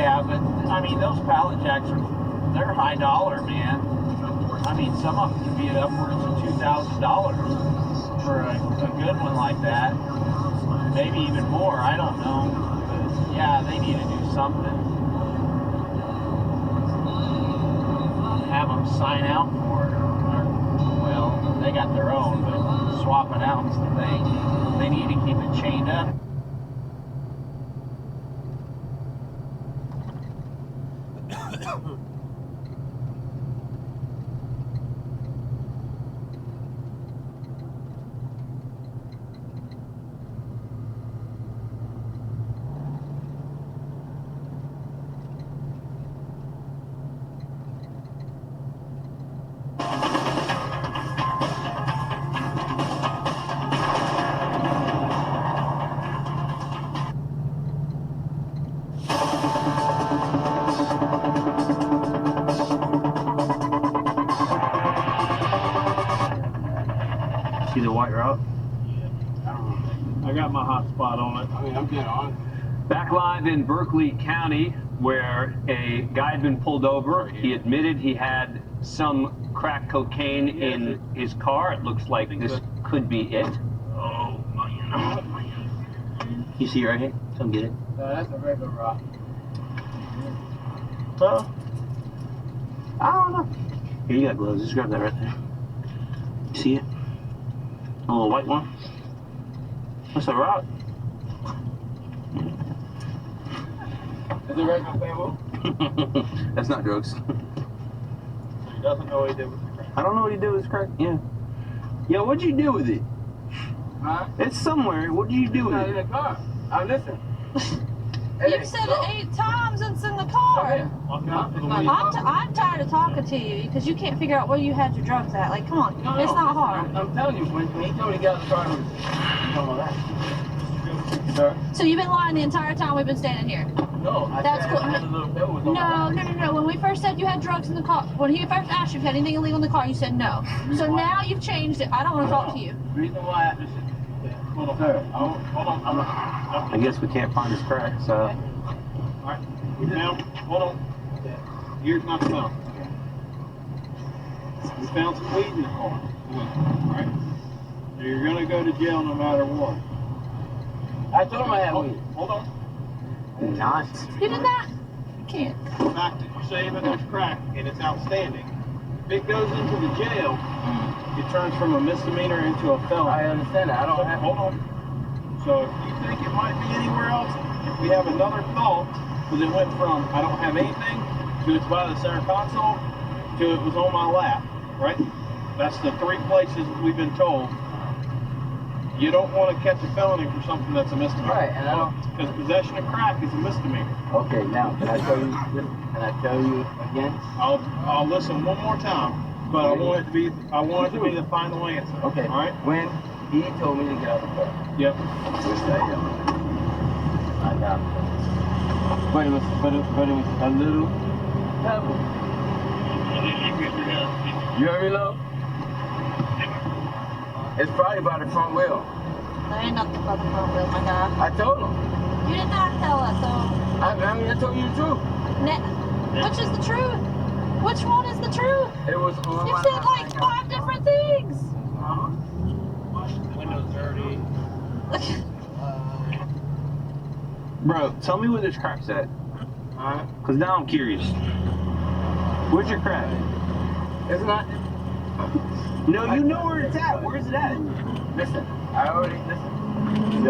Yeah, but I mean, those pallet jacks they're high dollar, man. I mean, some of them can be upwards of $2,000 for a good one like that. Maybe even more, I don't know. But yeah, they need to do something. Have them sign out for it, or well, they got their own, but swap it out's the thing. They need to keep it chained up. See the white route? Yeah. I got my hot spot on it. I mean, I'm dead on. Back live in Berkeley County, where a guy had been pulled over. He admitted he had some crack cocaine in his car. It looks like this could be it. Oh, man. You see it right here? Come get it. No, that's a regular rock. Well, I don't know. Here, you got gloves. Just grab that right there. You see it? A little white one. That's a rock. Is it regular bamboo? That's not drugs. He doesn't know what he did with the crack. I don't know what he did with his crack. Yeah. Yo, what'd you do with it? Huh? It's somewhere. What did you do with It's not in it? the car. Listen. You've said it 8 times it's in the car. I'm tired of talking to you because you can't figure out where you had your drugs at. Like, come on, it's not hard. I'm telling you, when he told me to get out of the car, he told me that. Sir? So you've been lying the entire time we've been standing here. No, I That's said cool. I had a little pill was on my No. When we first said you had drugs in the car, when he first asked you if you had anything illegal in the car, you said no. So now you've changed it. I don't want to talk to you. reason why Hold on. Sir. Hold on. I guess we can't find his crack, so. Alright. Now, hold on. Here's my thumb. We found some weed in the car. Alright? So you're gonna go to jail no matter what. I told him I had weed. Hold on. Not. You did that? You can't. The fact that you're saying that there's crack and it's outstanding, if it goes into the jail, it turns from a misdemeanor into a felony. I understand that. I don't have. Hold on. So if you think it might be anywhere else, if we have another thought, because it went from I don't have anything to it's by the center console to it was on my lap, right? That's the 3 places we've been told. You don't want to catch a felony for something that's a misdemeanor. Right, and I don't. Because possession of crack is a misdemeanor. Okay, now can I tell you? Can I tell you again? I'll listen one more time, but I want it to be the final answer. Okay. All right. When he told me to get out of the car, Yep. which I got. But it was a little pebble. You heard me, love? It's probably by the front wheel. There ain't nothing but the front wheel, my guy. I told him. You did not tell us, though. I mean, I told you the truth. Which is the truth? Which one is the truth? It was on You my said like 5 different things. Windows dirty. Bro, tell me where this crack's at. Alright. Because now I'm curious. Where's your crack? It's not. No, you know where it's at. Where's it at? Listen, I already listen.